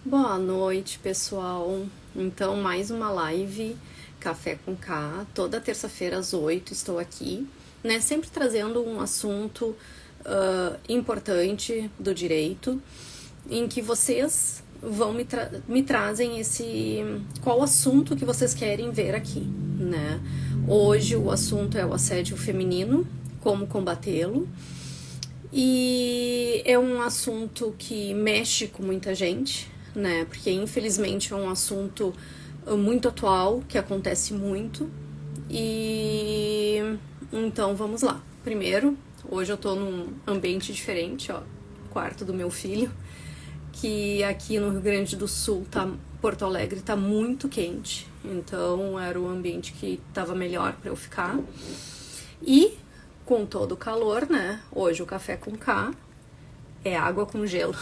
Boa noite, pessoal. Então, mais uma live Café com K. Toda terça-feira às 8 estou aqui, né? Sempre trazendo um assunto importante do direito, em que vocês vão me trazem qual assunto que vocês querem ver aqui, né? Hoje o assunto é o assédio feminino, como combatê-lo. E é um assunto que mexe com muita gente, né? Porque infelizmente é um assunto muito atual, que acontece muito. E então vamos lá. Primeiro, hoje eu tô num ambiente diferente, ó, quarto do meu filho, que aqui no Rio Grande do Sul, Porto Alegre tá muito quente, então era o ambiente que tava melhor para eu ficar. E com todo o calor, né? Hoje o café com K é água com gelo.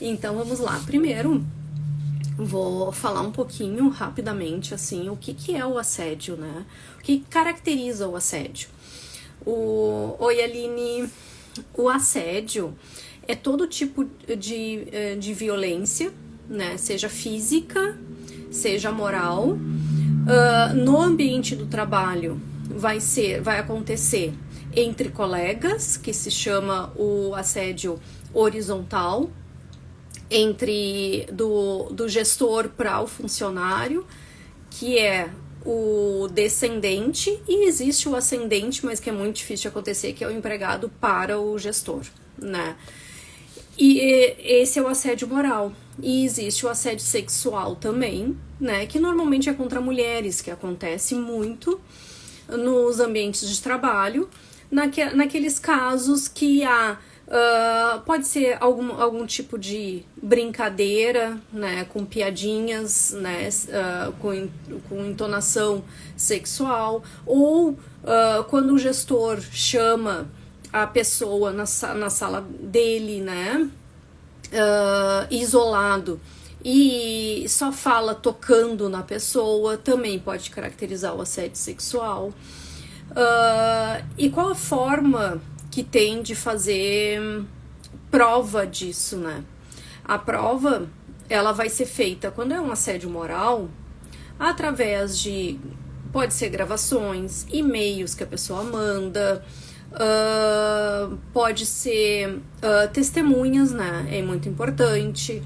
Então vamos lá. Primeiro, vou falar um pouquinho rapidamente assim o que é o assédio, né? O que caracteriza o assédio? Oi, Aline. O assédio é todo tipo de violência, né? Seja física, seja moral. No ambiente do trabalho vai acontecer entre colegas, que se chama o assédio horizontal, do gestor para o funcionário, que é o descendente, e existe o ascendente, mas que é muito difícil de acontecer, que é o empregado para o gestor, né? E esse é o assédio moral. E existe o assédio sexual também, né? Que normalmente é contra mulheres, que acontece muito nos ambientes de trabalho, naqueles casos que pode ser algum tipo de brincadeira, né, com piadinhas, né, com entonação sexual, ou quando o gestor chama a pessoa na sala dele, né, isolado, e só fala tocando na pessoa, também pode caracterizar o assédio sexual. E qual a forma que tem de fazer prova disso, né? A prova, ela vai ser feita quando é um assédio moral, através de, pode ser gravações, e-mails que a pessoa manda, pode ser testemunhas, né? É muito importante.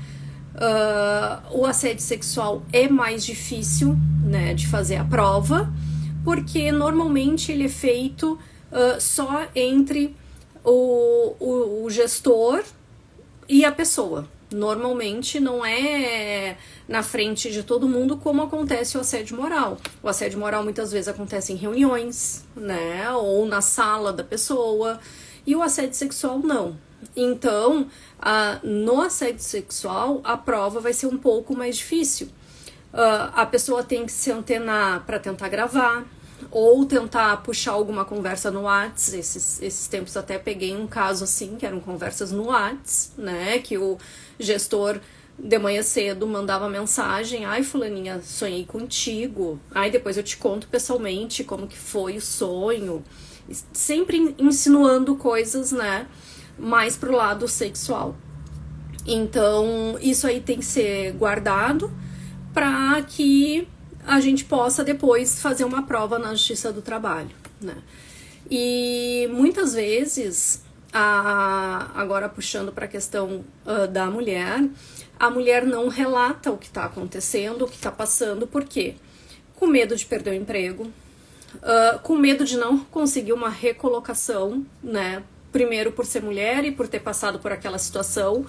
O assédio sexual é mais difícil, né, de fazer a prova, porque normalmente ele é feito só entre o gestor e a pessoa. Normalmente não é na frente de todo mundo como acontece o assédio moral. O assédio moral muitas vezes acontece em reuniões, né, ou na sala da pessoa, e o assédio sexual não. Então, no assédio sexual, a prova vai ser um pouco mais difícil. A pessoa tem que se antenar para tentar gravar, ou tentar puxar alguma conversa no Whats. Esses tempos até peguei um caso assim, que eram conversas no Whats, né, que o gestor de manhã cedo mandava mensagem: ai, fulaninha, sonhei contigo, ai, depois eu te conto pessoalmente como que foi o sonho, sempre insinuando coisas, né, mais pro lado sexual. Então, isso aí tem que ser guardado para que a gente possa depois fazer uma prova na Justiça do Trabalho, né? E muitas vezes, agora puxando para a questão da mulher, a mulher não relata o que está acontecendo, o que está passando, por quê? Com medo de perder o emprego, com medo de não conseguir uma recolocação, né? Primeiro por ser mulher e por ter passado por aquela situação,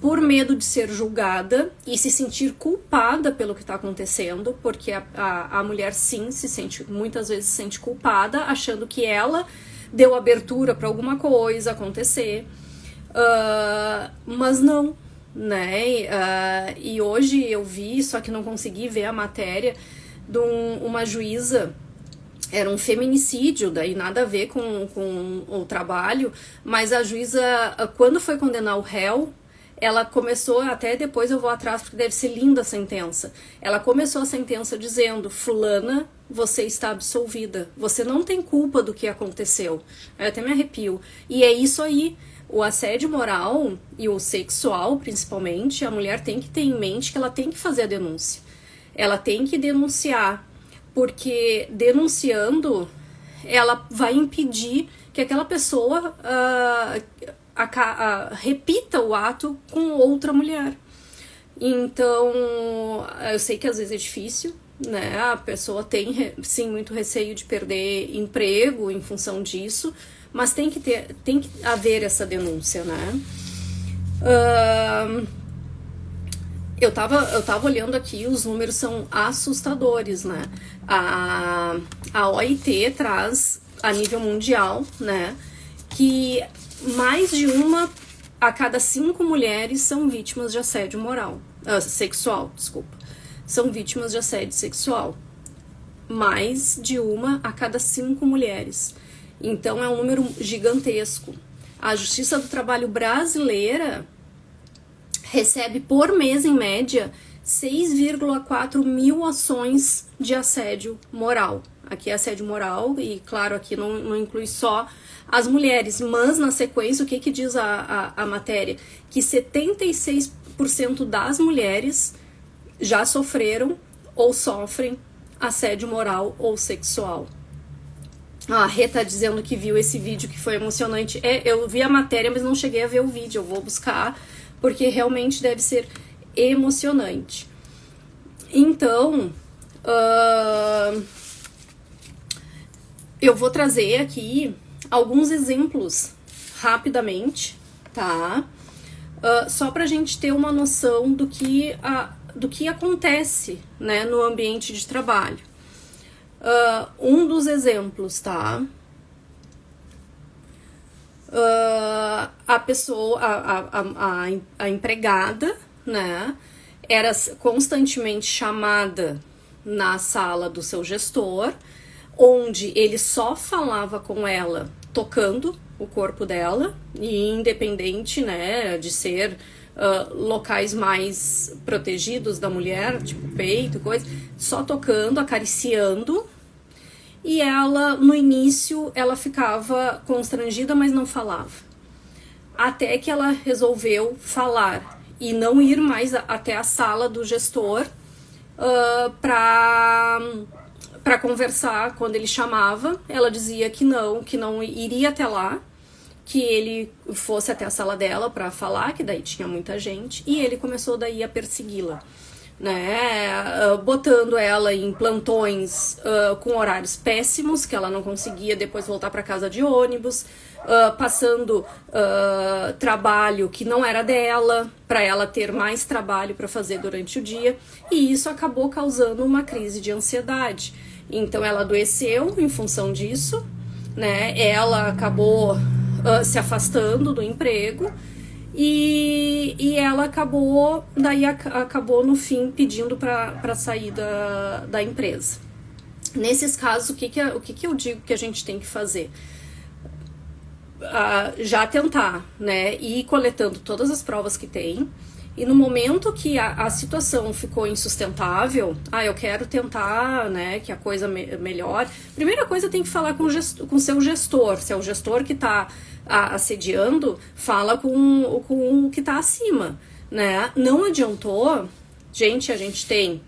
por medo de ser julgada e se sentir culpada pelo que está acontecendo, porque a mulher sim muitas vezes se sente culpada, achando que ela deu abertura para alguma coisa acontecer, mas não, né? E hoje eu vi, só que não consegui ver a matéria de uma juíza. Era um feminicídio, daí nada a ver com o trabalho, mas a juíza, quando foi condenar o réu, ela começou, até depois eu vou atrás porque deve ser linda a sentença, ela começou a sentença dizendo: fulana, você está absolvida, você não tem culpa do que aconteceu. Eu até me arrepio. E é isso aí, o assédio moral e o sexual, principalmente, a mulher tem que ter em mente que ela tem que fazer a denúncia. Ela tem que denunciar, porque denunciando, ela vai impedir que aquela pessoa repita o ato com outra mulher. Então, eu sei que às vezes é difícil, né? A pessoa tem, sim, muito receio de perder emprego em função disso, mas tem que haver essa denúncia, né? Eu tava olhando aqui, os números são assustadores, né? A OIT traz, a nível mundial, né, que mais de uma a cada 5 mulheres são vítimas de assédio sexual, desculpa. São vítimas de assédio sexual. Mais de uma a cada 5 mulheres. Então é um número gigantesco. A Justiça do Trabalho brasileira recebe por mês, em média, 6,4 mil ações de assédio moral. Aqui é assédio moral e, claro, aqui não inclui só as mulheres, mas na sequência, o que diz a matéria? Que 76% das mulheres já sofreram ou sofrem assédio moral ou sexual. A Rê tá dizendo que viu esse vídeo, que foi emocionante. Eu vi a matéria, mas não cheguei a ver o vídeo. Eu vou buscar, porque realmente deve ser emocionante. Então, eu vou trazer aqui alguns exemplos rapidamente, tá? Só pra gente ter uma noção do que acontece, né, no ambiente de trabalho. Um dos exemplos, tá? A pessoa, a empregada, né, era constantemente chamada na sala do seu gestor, onde ele só falava com ela tocando o corpo dela, e independente, né, de ser locais mais protegidos da mulher, tipo peito, coisa, só tocando, acariciando. E ela, no início, ela ficava constrangida, mas não falava. Até que ela resolveu falar e não ir mais até a sala do gestor para conversar. Quando ele chamava, ela dizia que não iria até lá, que ele fosse até a sala dela para falar, que daí tinha muita gente, e ele começou daí a persegui-la, né, botando ela em plantões com horários péssimos, que ela não conseguia depois voltar para casa de ônibus, passando trabalho que não era dela, para ela ter mais trabalho para fazer durante o dia, e isso acabou causando uma crise de ansiedade. Então ela adoeceu em função disso, né, ela acabou se afastando do emprego, e ela acabou no fim pedindo para sair da empresa. Nesses casos, o que eu digo que a gente tem que fazer? Já tentar, né, ir coletando todas as provas que tem, e no momento que a situação ficou insustentável, eu quero tentar, né, que a coisa melhore. Primeira coisa, tem que falar com o seu gestor. Se é o gestor que está assediando, fala com o que está acima, né? Não adiantou, gente, a gente tem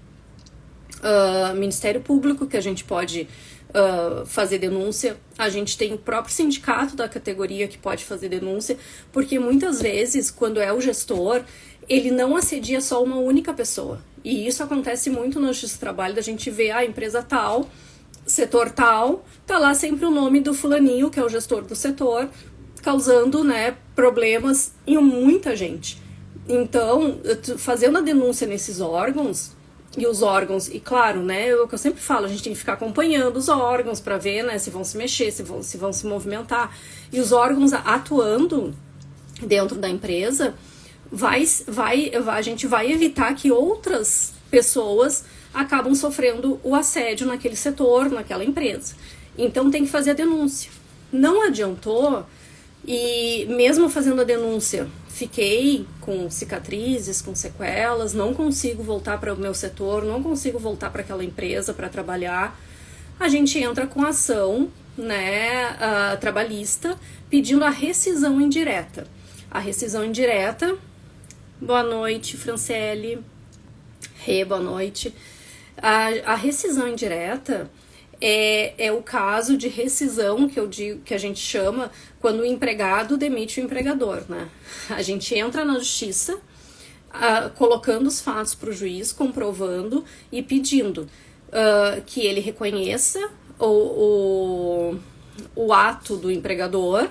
Ministério Público, que a gente pode fazer denúncia, a gente tem o próprio sindicato da categoria que pode fazer denúncia, porque muitas vezes, quando é o gestor, ele não assedia só uma única pessoa. E isso acontece muito no Justiça do Trabalho, da gente ver a empresa tal, setor tal, tá lá sempre o nome do fulaninho, que é o gestor do setor, causando, né, problemas em muita gente. Então, fazendo a denúncia nesses órgãos, e claro, né, o que eu sempre falo, a gente tem que ficar acompanhando os órgãos para ver, né, se vão se mexer, se vão se movimentar. E os órgãos atuando dentro da empresa, a gente vai evitar que outras pessoas acabam sofrendo o assédio naquele setor, naquela empresa. Então tem que fazer a denúncia. Não adiantou, e mesmo fazendo a denúncia, fiquei com cicatrizes, com sequelas, não consigo voltar para o meu setor, não consigo voltar para aquela empresa para trabalhar. A gente entra com ação, né, trabalhista, pedindo a rescisão indireta. A rescisão indireta. Boa noite, Franciele. Boa noite. A rescisão indireta é o caso de rescisão que eu digo, que a gente chama quando o empregado demite o empregador, né? A gente entra na justiça, colocando os fatos para o juiz, comprovando e pedindo que ele reconheça o ato do empregador,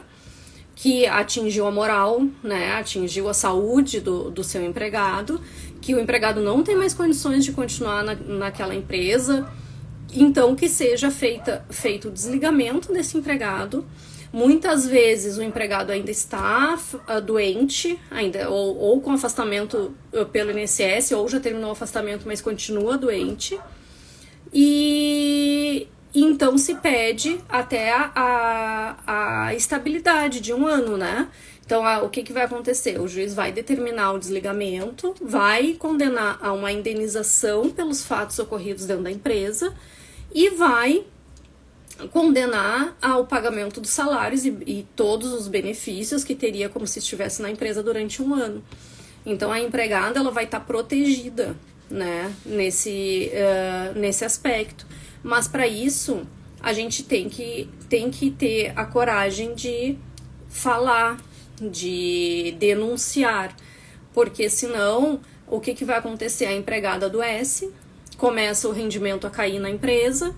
que atingiu a moral, né, atingiu a saúde do seu empregado, que o empregado não tem mais condições de continuar naquela empresa, então que seja feito o desligamento desse empregado. Muitas vezes o empregado ainda está doente, ainda, ou com afastamento pelo INSS, ou já terminou o afastamento, mas continua doente, e então se pede até a estabilidade de 1 ano, né? Então, o que vai acontecer? O juiz vai determinar o desligamento, vai condenar a uma indenização pelos fatos ocorridos dentro da empresa e vai condenar ao pagamento dos salários e todos os benefícios que teria como se estivesse na empresa durante 1 ano. Então, a empregada ela vai estar protegida, né, nesse aspecto. Mas para isso, a gente tem que ter a coragem de falar, de denunciar, porque senão, o que vai acontecer? A empregada adoece, começa o rendimento a cair na empresa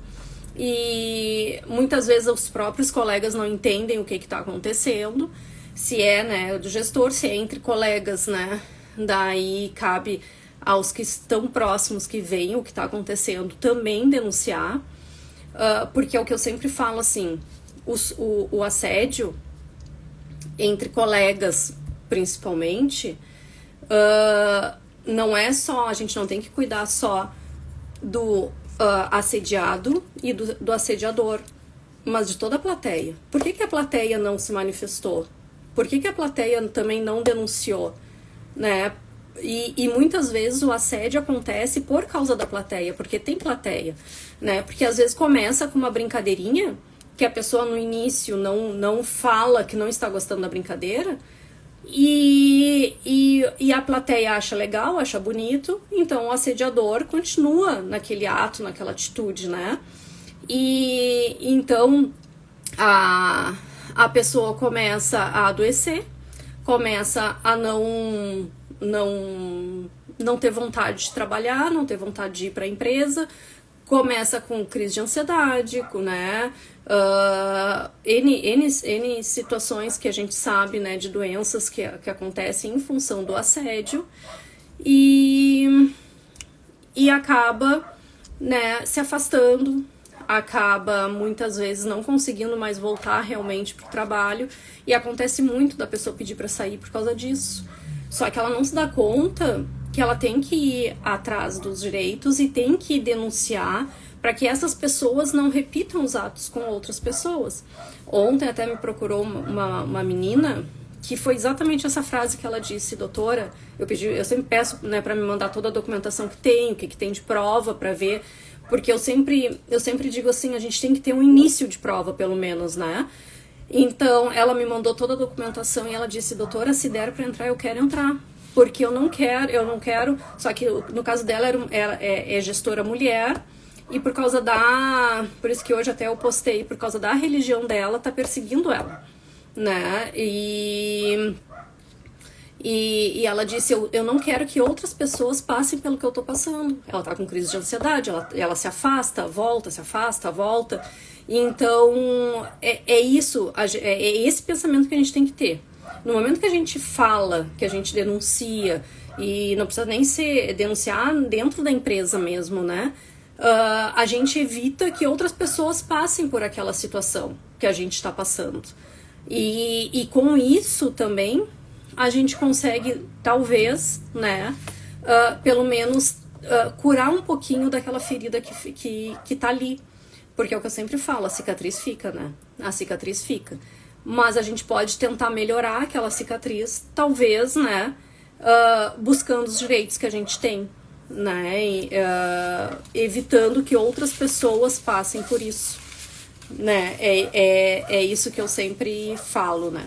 e muitas vezes os próprios colegas não entendem o que está acontecendo, se é, né, do gestor, se é entre colegas, né, daí cabe aos que estão próximos, que veem o que está acontecendo, também denunciar, porque é o que eu sempre falo, assim, o assédio entre colegas, principalmente, não é só, a gente não tem que cuidar só do assediado e do assediador, mas de toda a plateia. Por que a plateia não se manifestou? Por que a plateia também não denunciou, né? E muitas vezes o assédio acontece por causa da plateia, porque tem plateia, né? Porque às vezes começa com uma brincadeirinha, que a pessoa no início não fala que não está gostando da brincadeira, e a plateia acha legal, acha bonito, então o assediador continua naquele ato, naquela atitude, né? E então a pessoa começa a adoecer, começa a não ter vontade de trabalhar, não ter vontade de ir para a empresa, começa com crise de ansiedade, né? N situações que a gente sabe, né, de doenças que acontecem em função do assédio e acaba, né, se afastando, acaba muitas vezes não conseguindo mais voltar realmente para o trabalho, e acontece muito da pessoa pedir para sair por causa disso. Só que ela não se dá conta que ela tem que ir atrás dos direitos e tem que denunciar para que essas pessoas não repitam os atos com outras pessoas. Ontem até me procurou uma menina que foi exatamente essa frase que ela disse: doutora, eu sempre peço, né, para me mandar toda a documentação que tem, o que tem de prova para ver, porque eu sempre digo assim, a gente tem que ter um início de prova pelo menos, né? Então ela me mandou toda a documentação e ela disse: doutora, se der para entrar, eu quero entrar, porque eu não quero, só que no caso dela é gestora mulher, e por isso que hoje até eu postei, por causa da religião dela, tá perseguindo ela, né? E ela disse: eu não quero que outras pessoas passem pelo que eu tô passando. Ela tá com crise de ansiedade, ela se afasta, volta, se afasta, volta. Então, é esse pensamento que a gente tem que ter. No momento que a gente fala, que a gente denuncia, e não precisa nem ser denunciar dentro da empresa mesmo, né? A gente evita que outras pessoas passem por aquela situação que a gente está passando. E com isso também, a gente consegue, talvez, né, pelo menos curar um pouquinho daquela ferida que tá ali. Porque é o que eu sempre falo, a cicatriz fica, né? A cicatriz fica. Mas a gente pode tentar melhorar aquela cicatriz, talvez, né? Buscando os direitos que a gente tem, né? Evitando que outras pessoas passem por isso, né? É isso que eu sempre falo, né?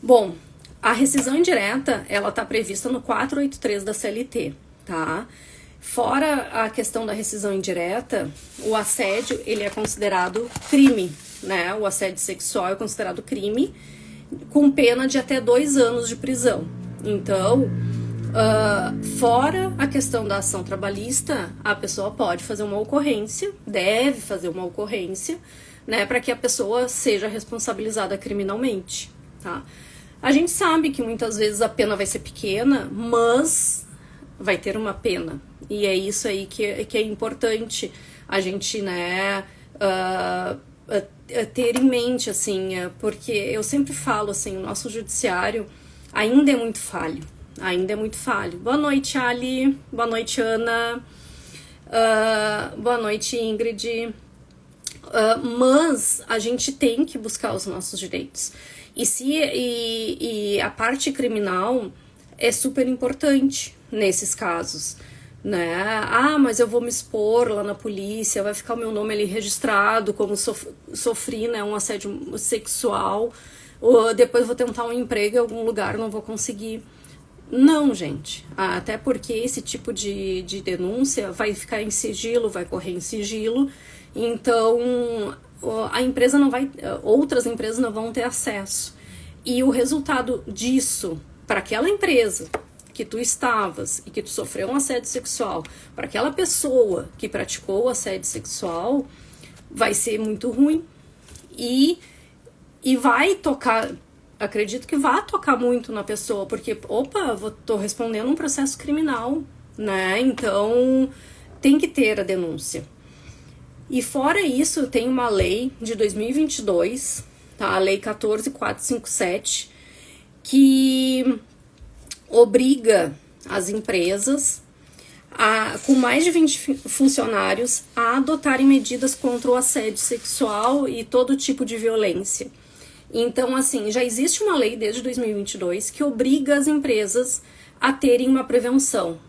Bom, a rescisão indireta, ela está prevista no 483 da CLT, tá? Fora a questão da rescisão indireta, o assédio, ele é considerado crime, né? O assédio sexual é considerado crime, com pena de até 2 anos de prisão. Então, fora a questão da ação trabalhista, a pessoa pode fazer uma ocorrência, deve fazer uma ocorrência, né, para que a pessoa seja responsabilizada criminalmente, tá? A gente sabe que muitas vezes a pena vai ser pequena, mas vai ter uma pena. E é isso aí que é importante a gente, né, ter em mente, assim, porque eu sempre falo, assim, o nosso judiciário ainda é muito falho. Ainda é muito falho. Boa noite, Ali. Boa noite, Ana. Boa noite, Ingrid. Mas a gente tem que buscar os nossos direitos. E a parte criminal é super importante nesses casos, né? Ah, mas eu vou me expor lá na polícia, vai ficar o meu nome ali registrado como sofri, né, um assédio sexual, ou depois vou tentar um emprego em algum lugar, não vou conseguir. Não, gente, até porque esse tipo de denúncia vai ficar em sigilo, vai correr em sigilo, então a empresa não vai, outras empresas não vão ter acesso. E o resultado disso, para aquela empresa que tu estavas e que tu sofreu um assédio sexual, para aquela pessoa que praticou o assédio sexual, vai ser muito ruim e vai tocar, acredito que vai tocar muito na pessoa, porque, opa, tô respondendo um processo criminal, né? Então, tem que ter a denúncia. E fora isso, tem uma lei de 2022, tá? A Lei 14.457, que obriga as empresas com mais de 20 funcionários a adotarem medidas contra o assédio sexual e todo tipo de violência. Então, assim, já existe uma lei desde 2022 que obriga as empresas a terem uma prevenção.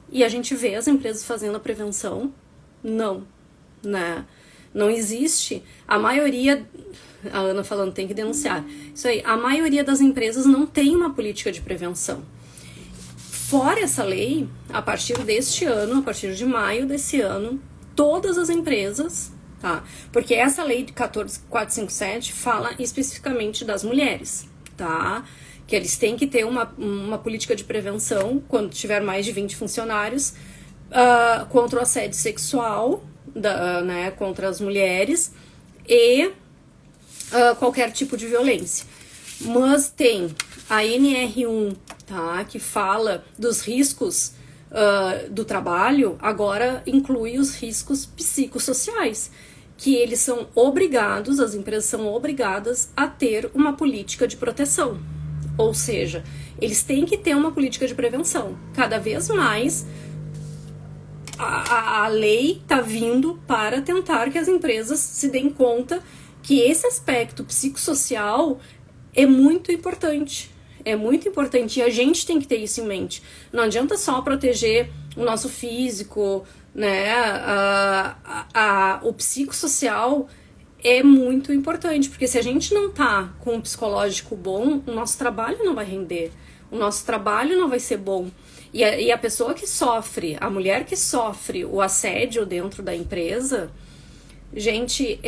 E a gente vê as empresas fazendo a prevenção? Não, né? Não existe. A maioria, a Ana falando, tem que denunciar. Isso aí, a maioria das empresas não tem uma política de prevenção. Fora essa lei, a partir deste ano, a partir de maio desse ano, todas as empresas, tá? Porque essa lei de 14.457 fala especificamente das mulheres, tá? Que eles têm que ter uma política de prevenção quando tiver mais de 20 funcionários contra o assédio sexual, né, contra as mulheres e qualquer tipo de violência. Mas tem a NR1, tá, que fala dos riscos do trabalho, agora inclui os riscos psicossociais, que eles são obrigados, as empresas são obrigadas a ter uma política de proteção. Ou seja, eles têm que ter uma política de prevenção. Cada vez mais a lei está vindo para tentar que as empresas se deem conta que esse aspecto psicossocial é muito importante. É muito importante e a gente tem que ter isso em mente. Não adianta só proteger o nosso físico, né? O psicossocial é muito importante, porque se a gente não tá com um psicológico bom, o nosso trabalho não vai render, o nosso trabalho não vai ser bom. E a pessoa que sofre, a mulher que sofre o assédio dentro da empresa, gente,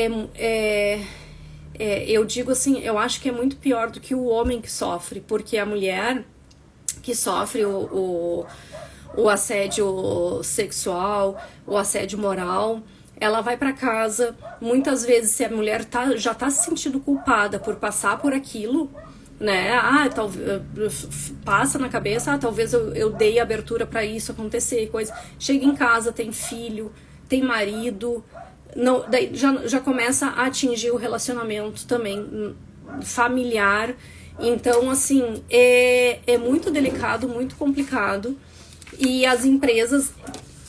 eu digo assim, eu acho que é muito pior do que o homem que sofre, porque a mulher que sofre o assédio sexual, o assédio moral, ela vai para casa, muitas vezes se a mulher já tá se sentindo culpada por passar por aquilo, né? Passa na cabeça, talvez eu dei abertura para isso acontecer, coisa. Chega em casa, tem filho, tem marido, não, daí já começa a atingir o relacionamento também familiar. Então, assim, é muito delicado, muito complicado. E as empresas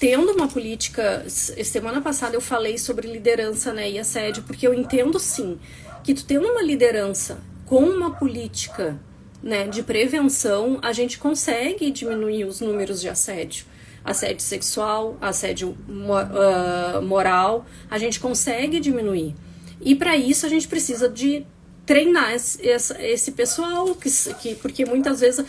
tendo uma política... Semana passada eu falei sobre liderança, né, e assédio, porque eu entendo, sim, que tu tendo uma liderança com uma política, né, de prevenção, a gente consegue diminuir os números de assédio. Assédio sexual, assédio moral, a gente consegue diminuir. E para isso a gente precisa de treinar esse pessoal, porque muitas vezes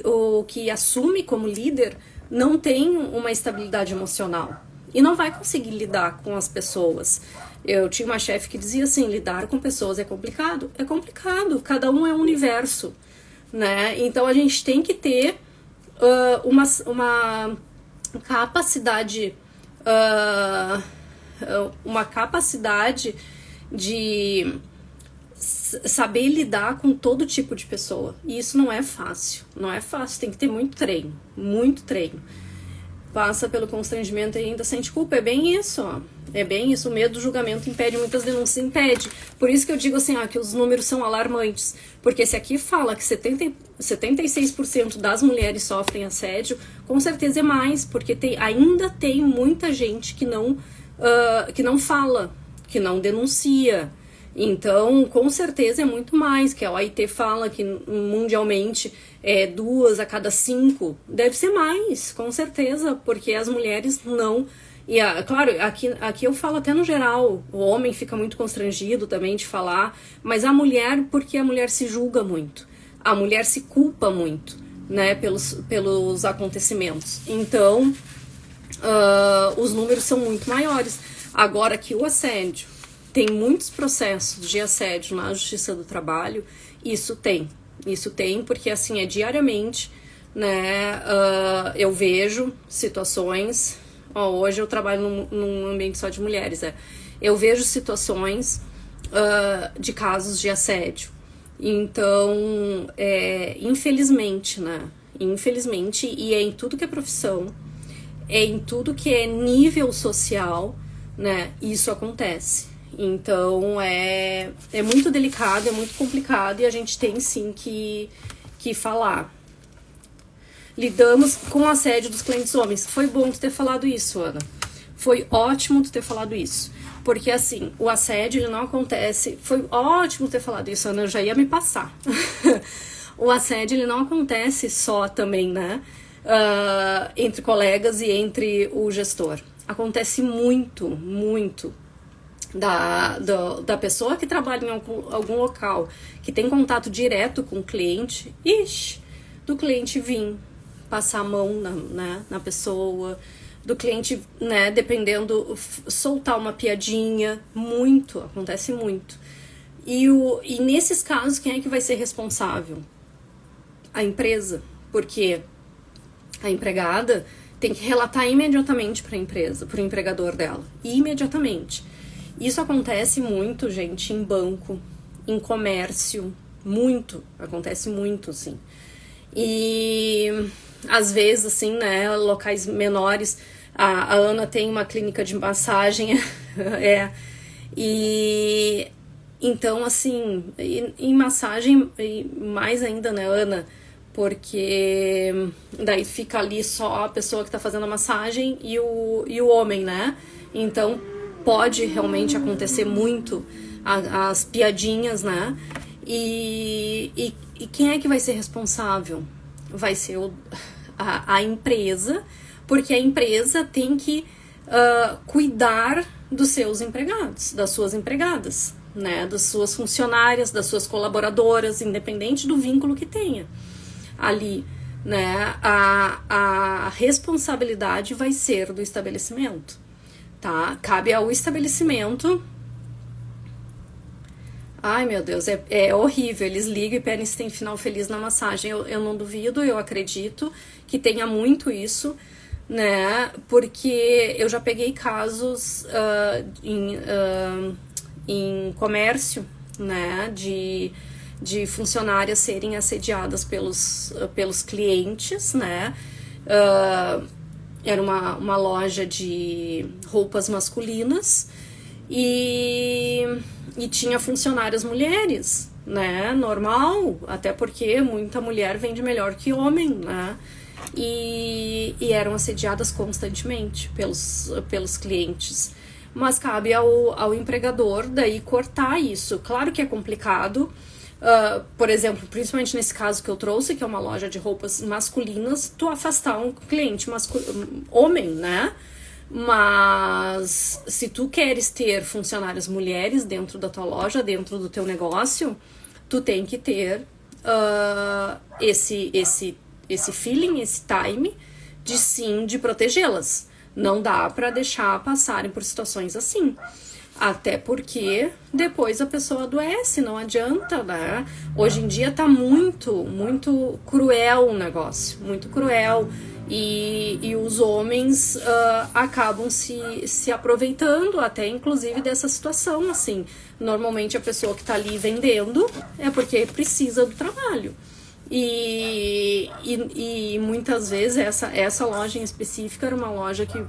o que assume como líder não tem uma estabilidade emocional e não vai conseguir lidar com as pessoas. Eu tinha uma chefe que dizia assim, lidar com pessoas é complicado. É complicado, cada um é um universo, né? Então a gente tem que ter uma capacidade de saber lidar com todo tipo de pessoa. E isso não é fácil, tem que ter muito treino. Passa pelo constrangimento e ainda sente culpa, é bem isso, ó. É bem isso, o medo do julgamento impede, muitas denúncias impede. Por isso que eu digo assim, que os números são alarmantes. Porque se aqui fala que 76% das mulheres sofrem assédio, com certeza é mais, porque ainda tem muita gente que não fala, que não denuncia. Então, com certeza é muito mais, que a OIT fala que mundialmente 2 a cada 5, deve ser mais, com certeza, porque as mulheres não... E, claro, aqui eu falo até no geral, o homem fica muito constrangido também de falar, mas a mulher, porque a mulher se julga muito, a mulher se culpa muito, né, pelos acontecimentos. Então, os números são muito maiores. Agora que o assédio, tem muitos processos de assédio na Justiça do Trabalho, isso tem, porque assim, diariamente, né, eu vejo situações, hoje eu trabalho num ambiente só de mulheres, eu vejo situações de casos de assédio, então, infelizmente, né, e é em tudo que é profissão, é em tudo que é nível social, né, isso acontece. Então, é muito delicado, é muito complicado e a gente tem sim que falar. Lidamos com o assédio dos clientes homens. Foi bom tu ter falado isso, Ana. Foi ótimo tu ter falado isso. Porque, assim, o assédio, ele não acontece... Foi ótimo ter falado isso, Ana, eu já ia me passar. O assédio, ele não acontece só também, né? Entre colegas e entre o gestor. Acontece muito da pessoa que trabalha em algum local, que tem contato direto com o cliente, do cliente vir passar a mão na pessoa, do cliente, né, dependendo, soltar uma piadinha, acontece muito. E nesses casos, quem é que vai ser responsável? A empresa, porque a empregada tem que relatar imediatamente para a empresa, para o empregador dela, imediatamente. Isso acontece muito, gente, em banco, em comércio, acontece muito, assim. E, às vezes, assim, né, locais menores, a Ana tem uma clínica de massagem, e então, assim, em massagem, mais ainda, né, Ana, porque daí fica ali só a pessoa que tá fazendo a massagem e o homem, né, então pode realmente acontecer muito as piadinhas, né? E quem é que vai ser responsável? Vai ser a empresa, porque a empresa tem que cuidar dos seus empregados, das suas empregadas, né? Das suas funcionárias, das suas colaboradoras, independente do vínculo que tenha ali, né? A responsabilidade vai ser do estabelecimento. Tá? Cabe ao estabelecimento. Ai, meu Deus, é horrível. Eles ligam e pedem se tem final feliz na massagem. Eu não duvido, eu acredito que tenha muito isso, né? Porque eu já peguei casos em comércio, né? De funcionárias serem assediadas pelos clientes, né? Era uma loja de roupas masculinas e tinha funcionárias mulheres, né? Normal, até porque muita mulher vende melhor que homem, né? E eram assediadas constantemente pelos clientes. Mas cabe ao empregador daí cortar isso. Claro que é complicado. Por exemplo, principalmente nesse caso que eu trouxe, que é uma loja de roupas masculinas, tu afastar um cliente homem, né? Mas se tu queres ter funcionárias mulheres dentro da tua loja, dentro do teu negócio, tu tem que ter esse feeling, esse time de protegê-las. Não dá pra deixar passarem por situações assim. Até porque depois a pessoa adoece, não adianta, né? Hoje em dia tá muito cruel o negócio, muito cruel. E os homens acabam se aproveitando até inclusive dessa situação, assim. Normalmente a pessoa que tá ali vendendo é porque precisa do trabalho. E muitas vezes essa loja em específica era uma loja que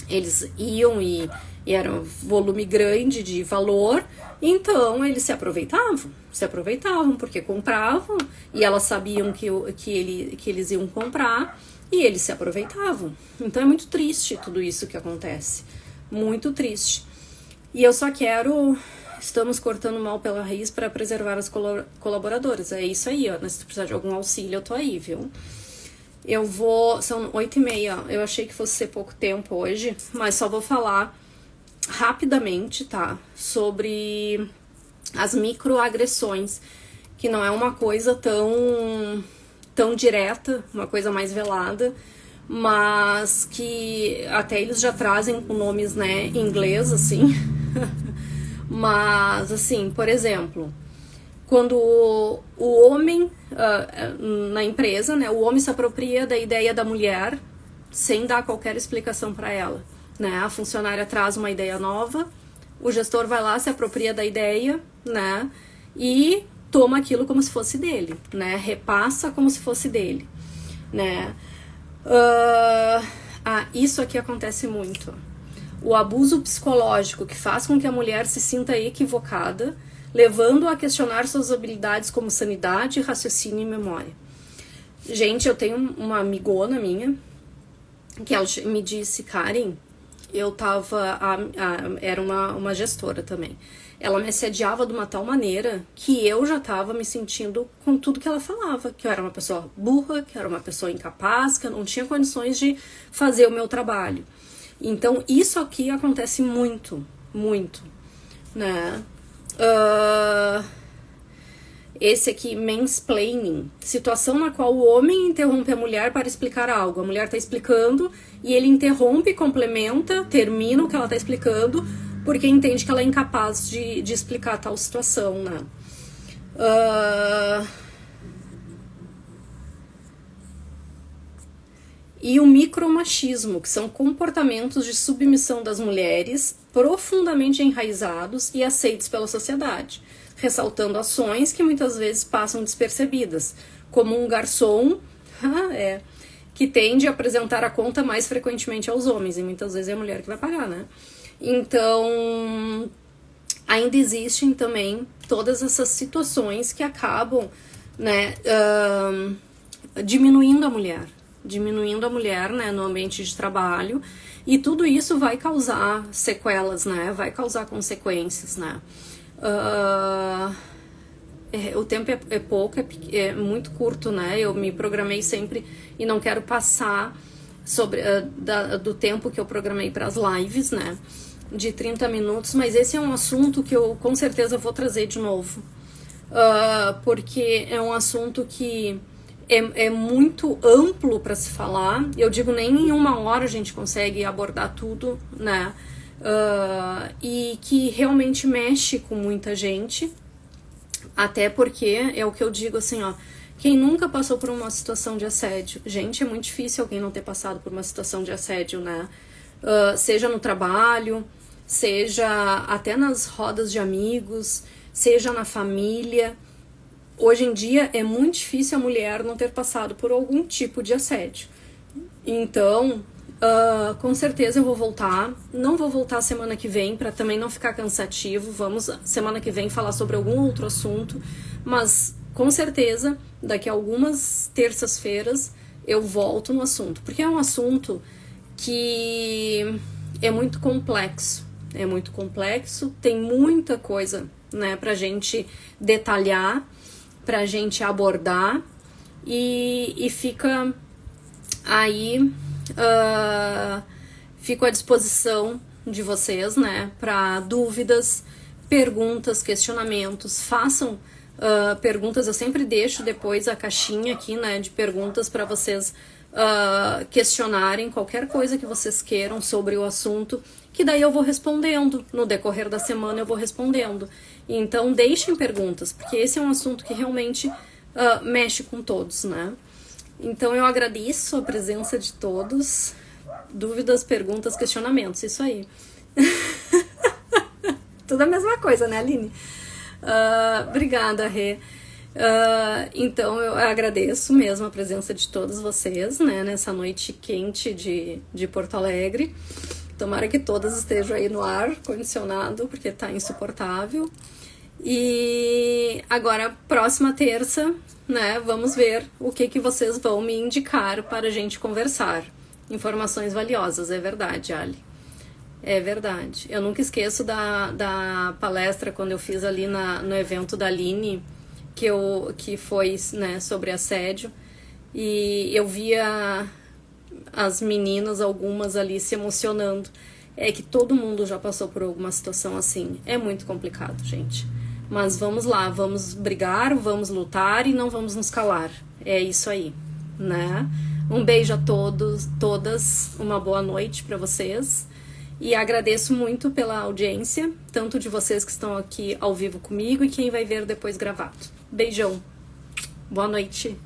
eles iam e era um volume grande de valor, então eles se aproveitavam porque compravam e elas sabiam que eles iam comprar e eles se aproveitavam. Então é muito triste tudo isso que acontece, muito triste. E eu só quero... Estamos cortando mal pela raiz para preservar as colaboradoras. É isso aí, ó. Se tu precisar de algum auxílio, eu tô aí, viu? São 8h30. Eu achei que fosse ser pouco tempo hoje, mas só vou falar rapidamente, tá? Sobre as microagressões, que não é uma coisa tão direta, uma coisa mais velada, mas que até eles já trazem com nomes, né, em inglês, assim. Mas, assim, por exemplo, quando o homem, na empresa, né, o homem se apropria da ideia da mulher sem dar qualquer explicação para ela, né? A funcionária traz uma ideia nova, o gestor vai lá, se apropria da ideia, né, e toma aquilo como se fosse dele, né, repassa como se fosse dele, né. Isso aqui acontece muito. O abuso psicológico que faz com que a mulher se sinta equivocada, levando a questionar suas habilidades como sanidade, raciocínio e memória. Gente, eu tenho uma amigona minha, que ela me disse, Karen, era uma gestora também. Ela me assediava de uma tal maneira que eu já tava me sentindo com tudo que ela falava, que eu era uma pessoa burra, que eu era uma pessoa incapaz, que eu não tinha condições de fazer o meu trabalho. Então, isso aqui acontece muito, né? Esse aqui, mansplaining, situação na qual o homem interrompe a mulher para explicar algo. A mulher tá explicando e ele interrompe, complementa, termina o que ela tá explicando, porque entende que ela é incapaz de explicar tal situação, né? E o micromachismo, que são comportamentos de submissão das mulheres profundamente enraizados e aceitos pela sociedade, ressaltando ações que muitas vezes passam despercebidas, como um garçom que tende a apresentar a conta mais frequentemente aos homens, e muitas vezes é a mulher que vai pagar, né? Então, ainda existem também todas essas situações que acabam, né, diminuindo a mulher, né, no ambiente de trabalho, e tudo isso vai causar sequelas, né, vai causar consequências, né. O tempo é pouco, é muito curto, né, eu me programei sempre e não quero passar do tempo que eu programei para as lives, né, de 30 minutos, mas esse é um assunto que eu com certeza vou trazer de novo, porque é um assunto que é muito amplo para se falar. Eu digo, nem em 1 hora a gente consegue abordar tudo, né? E que realmente mexe com muita gente, até porque é o que eu digo assim, ó, quem nunca passou por uma situação de assédio? Gente, é muito difícil alguém não ter passado por uma situação de assédio, né? Seja no trabalho, seja até nas rodas de amigos, seja na família. Hoje em dia é muito difícil a mulher não ter passado por algum tipo de assédio. Então, com certeza eu vou voltar. Não vou voltar semana que vem para também não ficar cansativo. Vamos semana que vem falar sobre algum outro assunto. Mas com certeza, daqui a algumas terças-feiras eu volto no assunto. Porque é um assunto que é muito complexo. Tem muita coisa, né, pra gente detalhar, pra gente abordar, e fica aí fico à disposição de vocês, né, para dúvidas, perguntas, questionamentos. Façam perguntas, eu sempre deixo depois a caixinha aqui, né, de perguntas para vocês questionarem qualquer coisa que vocês queiram sobre o assunto, que daí eu vou respondendo, no decorrer da semana eu vou respondendo. Então deixem perguntas, porque esse é um assunto que realmente mexe com todos, né? Então eu agradeço a presença de todos. Dúvidas, perguntas, questionamentos, isso aí. Tudo a mesma coisa, né, Aline? Obrigada, Rê. Então eu agradeço mesmo a presença de todos vocês, né, nessa noite quente de Porto Alegre. Tomara que todas estejam aí no ar condicionado, porque tá insuportável. E agora, próxima terça, né, vamos ver o que vocês vão me indicar para a gente conversar. Informações valiosas, é verdade, Ali. É verdade. Eu nunca esqueço da palestra quando eu fiz ali no evento da Aline, que foi, né, sobre assédio. E eu via as meninas, algumas ali, se emocionando. É que todo mundo já passou por alguma situação assim. É muito complicado, gente. Mas vamos lá, vamos brigar, vamos lutar e não vamos nos calar. É isso aí, né? Um beijo a todos, todas, uma boa noite para vocês. E agradeço muito pela audiência, tanto de vocês que estão aqui ao vivo comigo e quem vai ver depois gravado. Beijão. Boa noite.